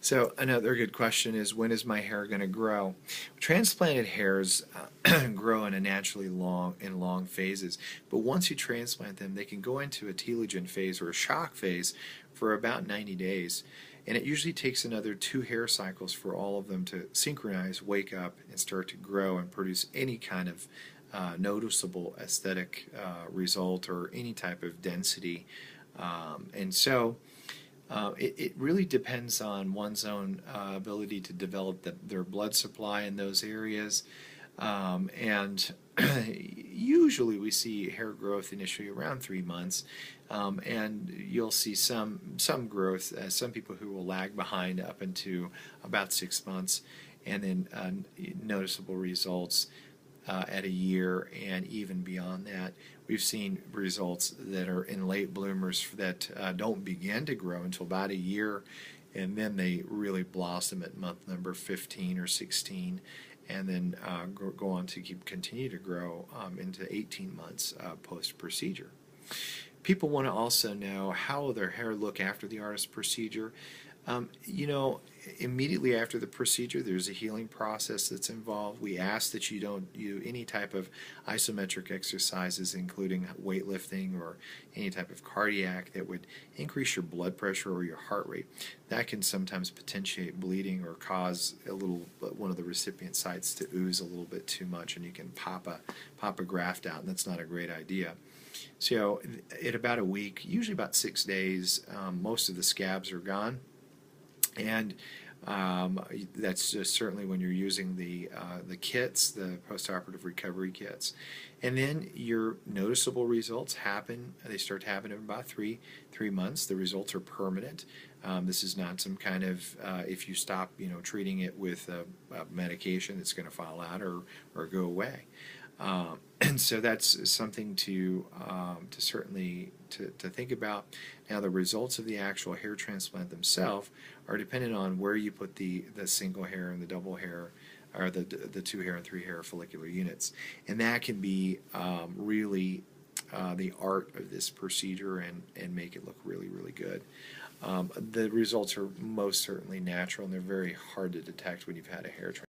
So another good question is, when is my hair going to grow? Transplanted hairs grow in a naturally long phases, but once you transplant them, they can go into a telogen phase or a shock phase for about 90 days. And it usually takes another 2 hair cycles for all of them to synchronize, wake up, and start to grow and produce any kind of noticeable aesthetic result or any type of density. It really depends on one's own ability to develop their blood supply in those areas. And usually we see hair growth initially around 3 months, and you'll see some growth, some people who will lag behind up into about 6 months, and then noticeable results at a year and even beyond that. We've seen results that are in late bloomers that don't begin to grow until about a year, and then they really blossom at month number 15 or 16, and then go on to continue to grow into 18 months post-procedure. People want to also know how will their hair look after the artist procedure. Immediately after the procedure, there's a healing process that's involved. We ask that you don't do any type of isometric exercises, including weightlifting or any type of cardiac that would increase your blood pressure or your heart rate. That can sometimes potentiate bleeding or cause one of the recipient sites to ooze a little bit too much, and you can pop a graft out, and that's not a great idea. So at about a week, usually about 6 days, most of the scabs are gone. And that's just certainly when you're using the kits, the postoperative recovery kits. And then your noticeable results happen. They start to happen in about three months. The results are permanent. This is not some kind of if you stop treating it with a medication, it's going to fall out or go away. And so that's something to certainly to think about. Now, the results of the actual hair transplant themselves are dependent on where you put the single hair and the double hair, or the 2 hair and 3 hair follicular units, and that can be really the art of this procedure and make it look really, really good. The results are most certainly natural, and they're very hard to detect when you've had a hair transplant.